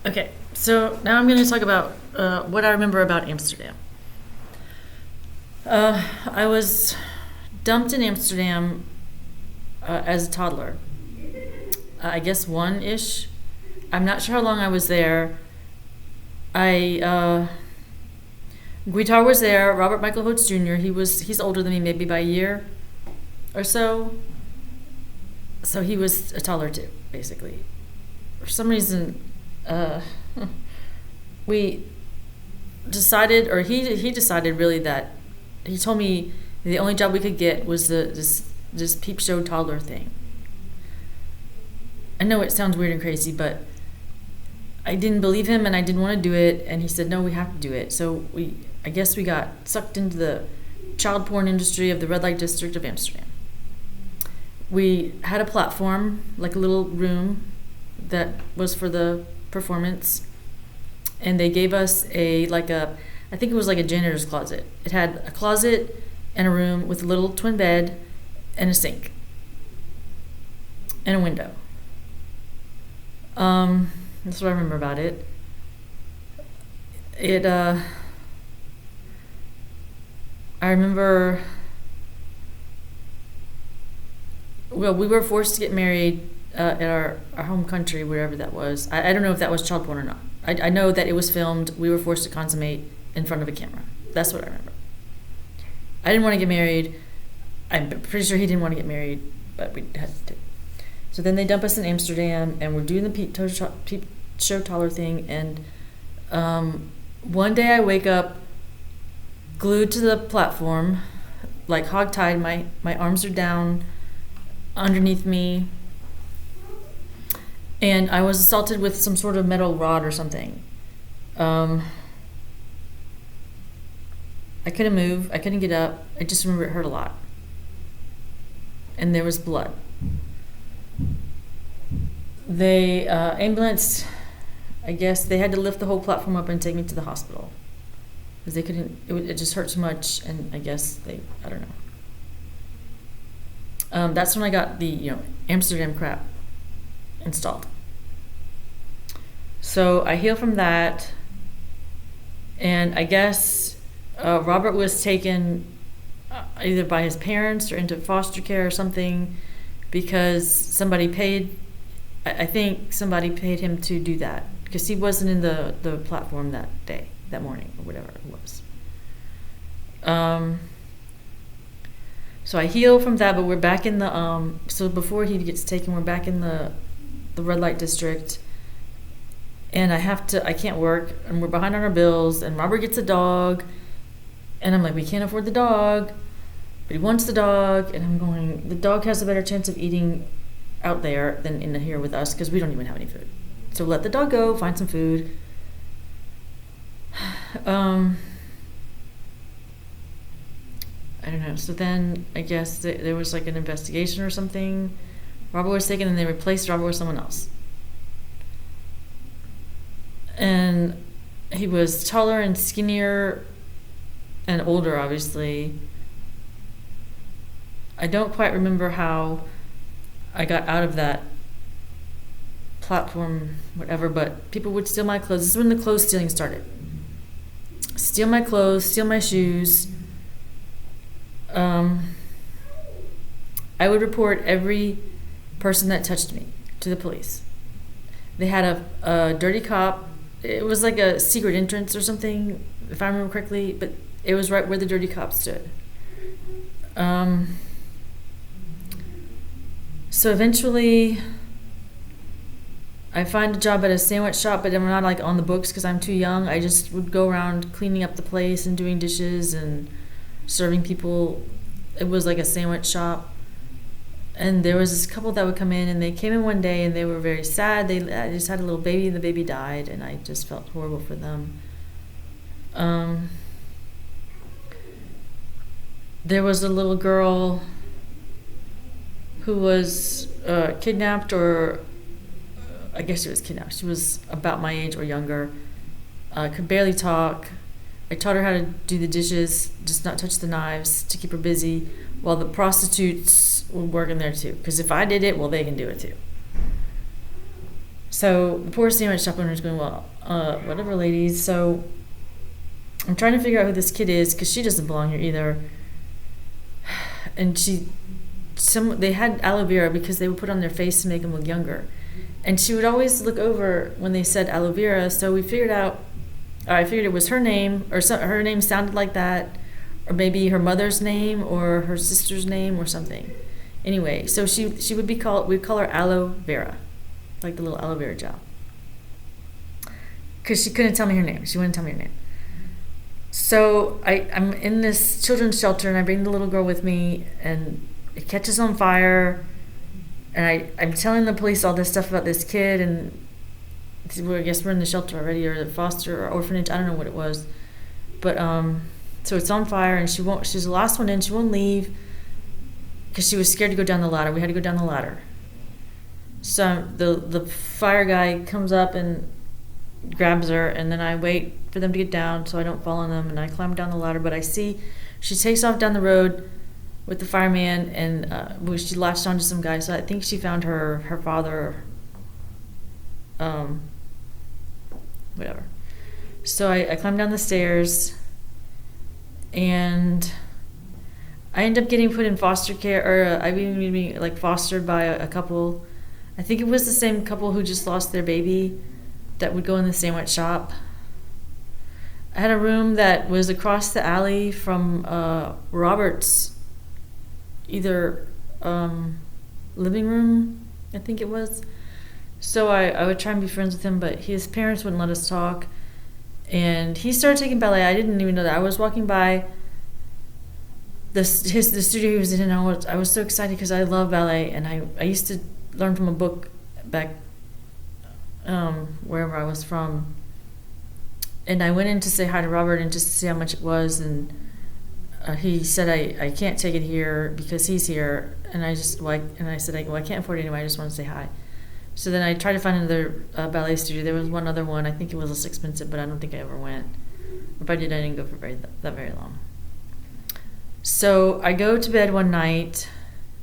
Okay, so now I'm going to talk about what I remember about Amsterdam. I was dumped in Amsterdam as a toddler. I guess one-ish. I'm not sure how long I was there. Guitar was there. Robert Michael Holtz Jr. He's older than me, maybe by a year or so. So he was a toddler too, basically. For some reason, we decided, or he decided really that he told me the only job we could get was this peep show toddler thing. I know it sounds weird and crazy, but I didn't believe him and I didn't want to do it, and he said no, we have to do it. So I guess we got sucked into the child porn industry of the red light district of Amsterdam. We had a platform, like a little room that was for the performance, and they gave us I think it was like a janitor's closet. It had a closet and a room with a little twin bed and a sink and a window. That's what I remember about it. I remember, well, we were forced to get married at our home country, wherever that was. I don't know if that was child porn or not. I know that it was filmed. We were forced to consummate in front of a camera. That's what I remember. I didn't want to get married. I'm pretty sure he didn't want to get married, but we had to. So then they dump us in Amsterdam, and we're doing the peep show toddler thing. And one day I wake up glued to the platform, like hogtied. My arms are down underneath me, and I was assaulted with some sort of metal rod or something. I couldn't move. I couldn't get up. I just remember it hurt a lot, and there was blood. They ambulance, I guess they had to lift the whole platform up and take me to the hospital because they couldn't. It just hurt too much, and I guess I don't know. That's when I got the Amsterdam crap installed. So I healed from that, and I guess Robert was taken either by his parents or into foster care or something because somebody paid. I think somebody paid him to do that because he wasn't in the platform that morning, or whatever it was. So I heal from that, but we're back in the so before he gets taken, we're back in the red light district, and I can't work, and we're behind on our bills, and Robert gets a dog, and I'm like, we can't afford the dog, but he wants the dog, and I'm going, the dog has a better chance of eating out there than in here with us because we don't even have any food. So let the dog go, find some food. I don't know. So then I guess there was like an investigation or something. Robert was taken and they replaced Robert with someone else. And he was taller and skinnier and older, obviously. I don't quite remember how I got out of that platform, whatever, but people would steal my clothes. This is when the clothes stealing started. Steal my clothes, steal my shoes. I would report every person that touched me to the police. They had a dirty cop. It was like a secret entrance or something, if I remember correctly, but it was right where the dirty cop stood. So eventually I find a job at a sandwich shop, but I'm not like on the books because I'm too young. I just would go around cleaning up the place and doing dishes and serving people. It was like a sandwich shop. And there was this couple that would come in, and they came in one day and they were very sad. They just had a little baby and the baby died, and I just felt horrible for them. There was a little girl who was kidnapped, or I guess she was kidnapped. She was about my age or younger. Could barely talk. I taught her how to do the dishes, just not touch the knives, to keep her busy, while the prostitutes were working there too. Because if I did it, well, they can do it too. So the poor sandwich shop owner is going, well, whatever, ladies. So I'm trying to figure out who this kid is because she doesn't belong here either. And they had aloe vera because they would put on their face to make them look younger. And she would always look over when they said aloe vera. So we figured out, I figured it was her name, or her name sounded like that, or maybe her mother's name or her sister's name or something. Anyway, so she would be called, we'd call her Aloe Vera, like the little aloe vera gel. Because she couldn't tell me her name. She wouldn't tell me her name. So I'm in this children's shelter, and I bring the little girl with me, and it catches on fire. And I'm telling the police all this stuff about this kid, and I guess we're in the shelter already, or the foster or orphanage. I don't know what it was. But so it's on fire, and she's the last one in. She won't leave because she was scared to go down the ladder. We had to go down the ladder. So the fire guy comes up and grabs her, and then I wait for them to get down so I don't fall on them, and I climb down the ladder. But I see she takes off down the road with the fireman, and she latched onto some guy. So I think she found her father, whatever. So I climbed down the stairs, and I ended up getting put in foster care, or I mean, being like fostered by a couple. I think it was the same couple who just lost their baby that would go in the sandwich shop. I had a room that was across the alley from Robert's either living room, I think it was. So I would try and be friends with him, but his parents wouldn't let us talk. And he started taking ballet. I didn't even know that. I was walking by the studio he was in, and I was so excited because I love ballet, and I used to learn from a book back wherever I was from. And I went in to say hi to Robert and just to see how much it was, and he said I can't take it here because he's here, and I said I can't afford it anyway. I just want to say hi. So then I tried to find another ballet studio. There was one other one. I think it was less expensive, but I don't think I ever went. If I did, I didn't go for that very long. So I go to bed one night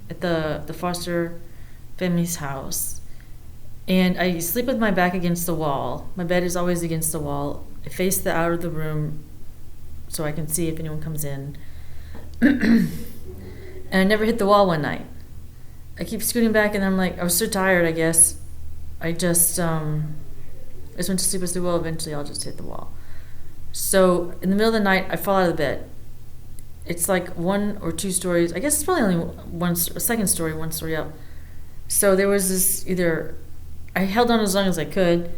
at the foster family's house, and I sleep with my back against the wall. My bed is always against the wall. I face the out of the room so I can see if anyone comes in. And I never hit the wall one night. I keep scooting back, and I'm like, I was so tired, I guess. I just went to sleep. I said, well, eventually I'll just hit the wall. So in the middle of the night, I fall out of the bed. It's like 1 or 2 stories. I guess it's probably only a second story, 1 story up. So there was this I held on as long as I could.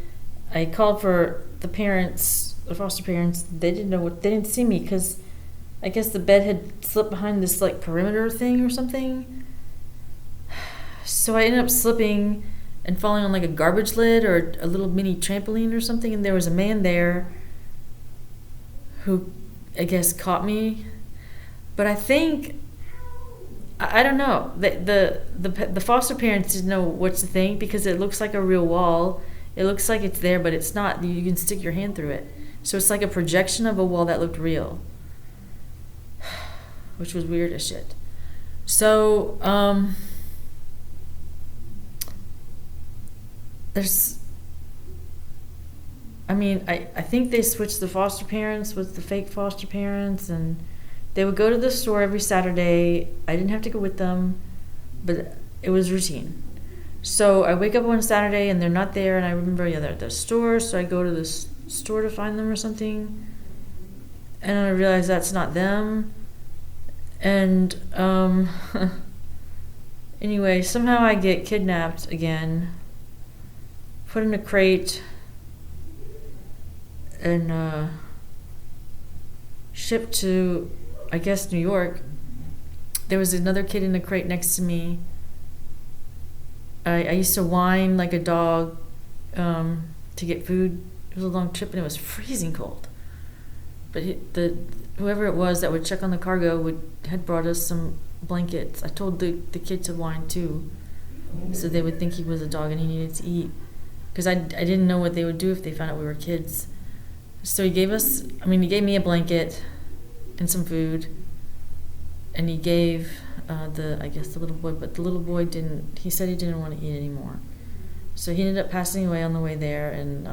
I called for the parents, the foster parents. They didn't see me because I guess the bed had slipped behind this like perimeter thing or something. So I ended up slipping and falling on like a garbage lid or a little mini trampoline or something, and there was a man there who I guess caught me. But I think, I don't know, the foster parents didn't know what to think because it looks like a real wall. It looks like it's there, but it's not. You can stick your hand through it. So it's like a projection of a wall that looked real, which was weird as shit. So, I think they switched the foster parents with the fake foster parents, and they would go to the store every Saturday. I didn't have to go with them, but it was routine. So I wake up one Saturday and they're not there, and I remember they're at the store, so I go to the store to find them or something, and I realize that's not them. And anyway, somehow I get kidnapped again, put in a crate, and shipped to, I guess, New York. There was another kid in the crate next to me. I used to whine like a dog to get food. It was a long trip and it was freezing cold. But whoever it was that would check on the cargo had brought us some blankets. I told the kid to whine too, so they would think he was a dog and he needed to eat. Because I didn't know what they would do if they found out we were kids. So he gave me a blanket and some food, and he gave the little boy, but the little boy he said he didn't want to eat anymore. So he ended up passing away on the way there, and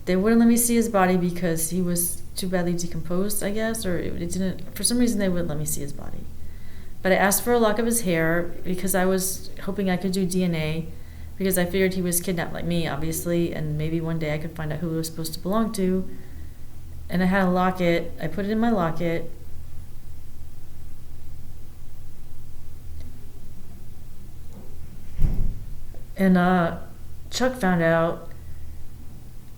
they wouldn't let me see his body because he was too badly decomposed, I guess, or it didn't. For some reason, they wouldn't let me see his body. But I asked for a lock of his hair because I was hoping I could do DNA, because I figured he was kidnapped like me, obviously, and maybe one day I could find out who he was supposed to belong to. And I had a locket. I put it in my locket. And Chuck found out,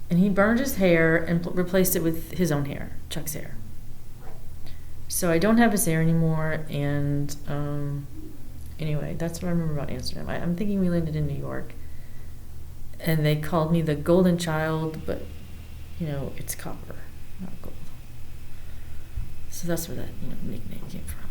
and he burned his hair and replaced it with his own hair, Chuck's hair. So I don't have his hair anymore, and anyway, that's what I remember about Amsterdam. I'm thinking we landed in New York, and they called me the Golden Child, but, you know, it's copper, not gold. So that's where that, nickname came from.